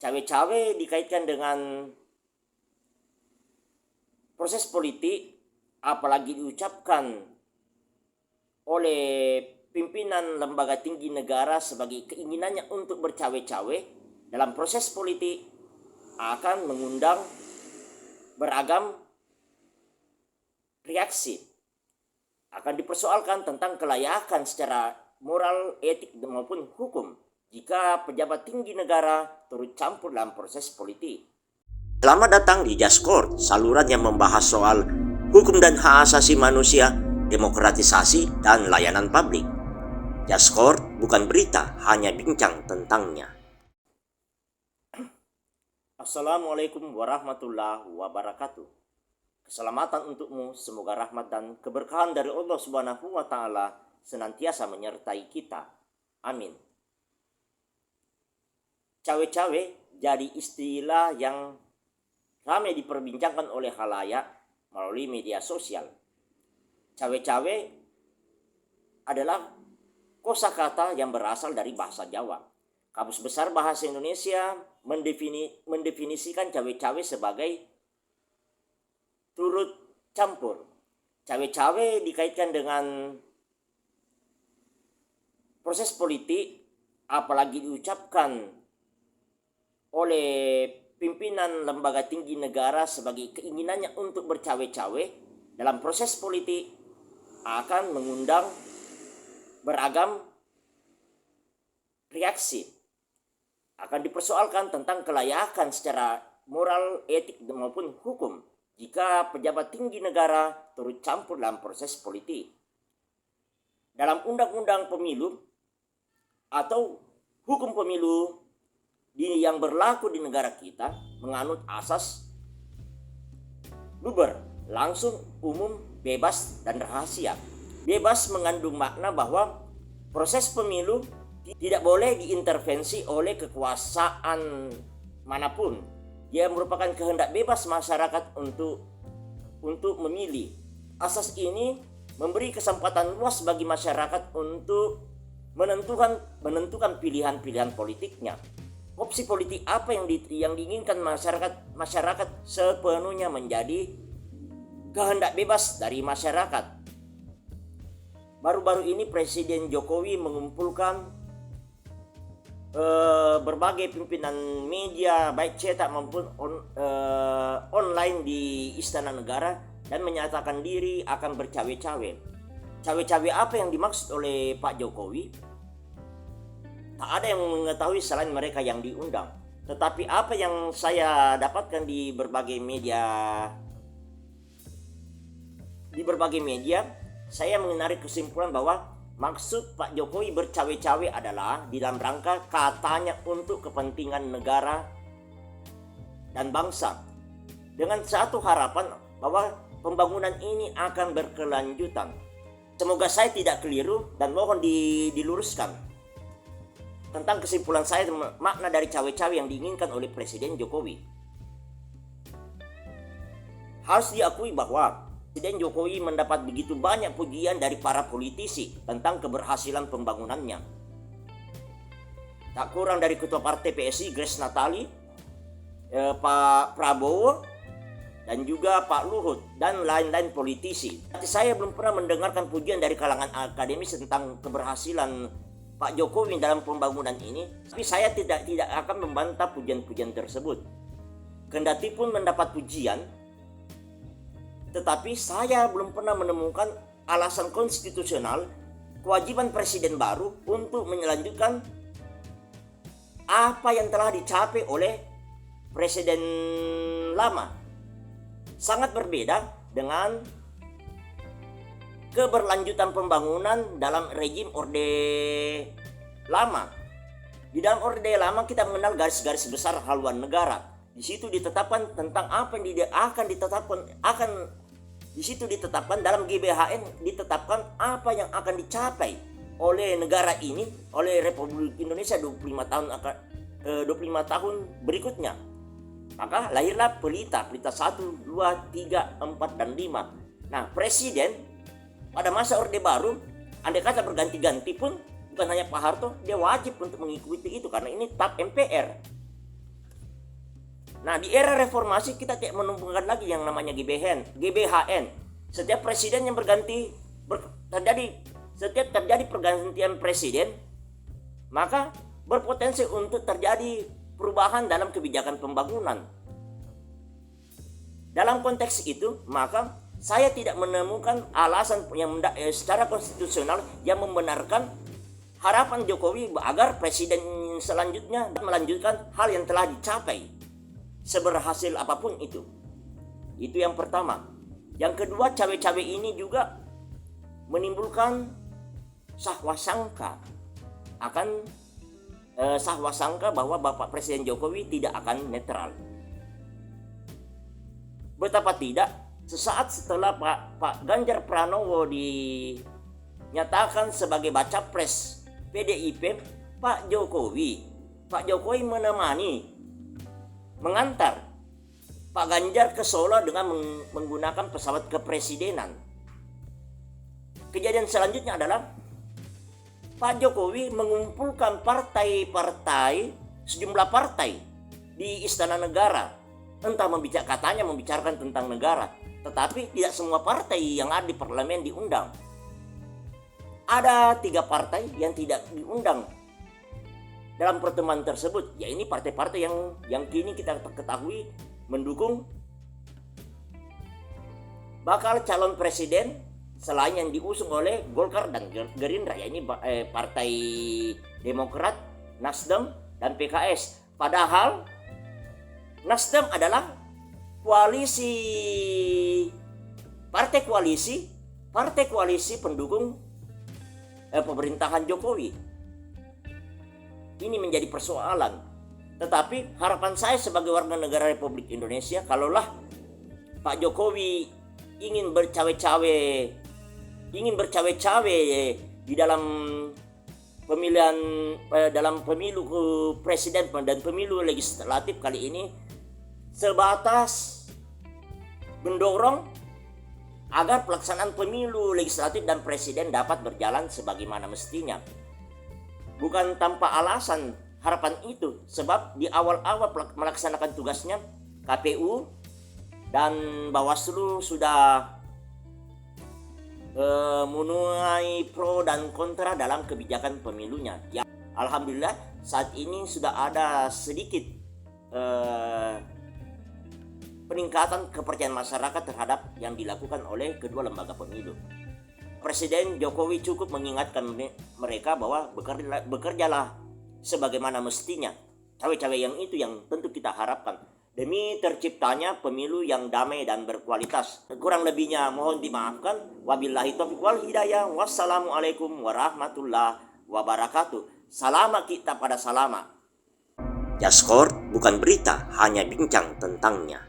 Cawe-cawe dikaitkan dengan proses politik, apalagi diucapkan oleh pimpinan lembaga tinggi negara sebagai keinginannya untuk bercawe-cawe dalam proses politik, akan mengundang beragam reaksi. Akan dipersoalkan tentang kelayakan secara moral, etik, maupun hukum jika pejabat tinggi negara turut campur dalam proses politik. Selamat datang di Just Court, saluran yang membahas soal hukum dan hak asasi manusia, demokratisasi, dan layanan publik. Just Court bukan berita, hanya bincang tentangnya. Assalamualaikum warahmatullahi wabarakatuh. Keselamatan untukmu, semoga rahmat dan keberkahan dari Allah Subhanahu wa Ta'ala senantiasa menyertai kita. Amin. Cawe-cawe jadi istilah yang ramai diperbincangkan oleh khalayak melalui media sosial. Cawe-cawe adalah kosakata yang berasal dari bahasa Jawa. Kamus Besar Bahasa Indonesia mendefinisikan cawe-cawe sebagai turut campur. Cawe-cawe dikaitkan dengan proses politik, apalagi diucapkan oleh pimpinan lembaga tinggi negara sebagai keinginannya untuk bercawe-cawe dalam proses politik, akan mengundang beragam reaksi. Akan dipersoalkan tentang kelayakan secara moral, etik, maupun hukum jika pejabat tinggi negara turut campur dalam proses politik. Dalam undang-undang pemilu atau hukum pemilu yang berlaku di negara kita menganut asas luber, langsung, umum, bebas, dan rahasia. Bebas mengandung makna bahwa proses pemilu tidak boleh diintervensi oleh kekuasaan manapun. Dia merupakan kehendak bebas masyarakat untuk memilih. Asas ini memberi kesempatan luas bagi masyarakat untuk menentukan pilihan-pilihan politiknya. Opsi politik apa yang diinginkan masyarakat sepenuhnya menjadi kehendak bebas dari masyarakat. Baru-baru ini Presiden Jokowi mengumpulkan berbagai pimpinan media baik cetak maupun online di Istana Negara dan menyatakan diri akan bercawe-cawe. Cawe-cawe apa yang dimaksud oleh Pak Jokowi? Tak ada yang mengetahui selain mereka yang diundang. Tetapi apa yang saya dapatkan di berbagai media, saya menarik kesimpulan bahwa maksud Pak Jokowi bercawe-cawe adalah dalam rangka katanya untuk kepentingan negara dan bangsa, dengan satu harapan bahwa pembangunan ini akan berkelanjutan. Semoga saya tidak keliru dan mohon diluruskan tentang kesimpulan saya makna dari cawe-cawe yang diinginkan oleh Presiden Jokowi. Harus diakui bahwa Presiden Jokowi mendapat begitu banyak pujian dari para politisi tentang keberhasilan pembangunannya. Tak kurang dari Ketua Partai PSI Grace Natali, Pak Prabowo, dan juga Pak Luhut, dan lain-lain politisi. Tapi saya belum pernah mendengarkan pujian dari kalangan akademis tentang keberhasilan Pak Jokowi dalam pembangunan ini. Tapi saya tidak akan membantah pujian-pujian tersebut. Kendati pun mendapat pujian, tetapi saya belum pernah menemukan alasan konstitusional kewajiban presiden baru untuk melanjutkan apa yang telah dicapai oleh presiden lama. Sangat berbeda dengan keberlanjutan pembangunan dalam rejim Orde Lama. Di dalam Orde Lama kita mengenal garis-garis besar haluan negara. Di situ ditetapkan tentang apa yang ditetapkan dalam GBHN, ditetapkan apa yang akan dicapai oleh negara ini, oleh Republik Indonesia 25 tahun berikutnya. Maka lahirlah pelita 1, 2, 3, 4, dan 5. Nah, presiden pada masa Orde Baru, andai kata berganti-ganti pun, bukan hanya Pak Harto, dia wajib untuk mengikuti itu karena ini TAP MPR. Nah, di era reformasi kita tidak menemukan lagi yang namanya GBHN. Setiap presiden yang setiap terjadi pergantian presiden, maka berpotensi untuk terjadi perubahan dalam kebijakan pembangunan. Dalam konteks itu, maka saya tidak menemukan alasan yang secara konstitusional yang membenarkan harapan Jokowi agar presiden selanjutnya melanjutkan hal yang telah dicapai, seberhasil apapun itu. Itu yang pertama. Yang kedua, cawe-cawe ini juga menimbulkan sahwasangka bahwa Bapak Presiden Jokowi tidak akan netral. Betapa tidak, sesaat setelah Pak Ganjar Pranowo dinyatakan sebagai baca pres PDIP, Pak Jokowi mengantar Pak Ganjar ke Solo dengan menggunakan pesawat kepresidenan. Kejadian selanjutnya adalah Pak Jokowi mengumpulkan sejumlah partai di Istana Negara, entah membicarakan tentang negara, tetapi tidak semua partai yang ada di parlemen diundang. Ada 3 partai yang tidak diundang dalam pertemuan tersebut, yaitu partai-partai yang kini kita ketahui mendukung bakal calon presiden selain yang diusung oleh Golkar dan Gerindra, yaitu Partai Demokrat, Nasdem, dan PKS. Padahal Nasdem adalah partai koalisi pendukung pemerintahan Jokowi. Ini menjadi persoalan. Tetapi harapan saya sebagai warga negara Republik Indonesia, kalaulah Pak Jokowi ingin bercawe-cawe di dalam pemilu presiden dan pemilu legislatif kali ini, sebatas mendorong agar pelaksanaan pemilu legislatif dan presiden dapat berjalan sebagaimana mestinya. Bukan tanpa alasan harapan itu, sebab di awal-awal melaksanakan tugasnya, KPU dan Bawaslu sudah menuai pro dan kontra dalam kebijakan pemilunya. Ya, alhamdulillah saat ini sudah ada sedikit peningkatan kepercayaan masyarakat terhadap yang dilakukan oleh kedua lembaga pemilu. Presiden Jokowi cukup mengingatkan mereka bahwa bekerjalah sebagaimana mestinya. Cawe-cawe yang itu yang tentu kita harapkan demi terciptanya pemilu yang damai dan berkualitas. Kurang lebihnya mohon dimaafkan. Wabillahi taufiq wal hidayah. Wassalamualaikum warahmatullahi wabarakatuh. Salama kita pada salama. Jaskor bukan berita, hanya bincang tentangnya.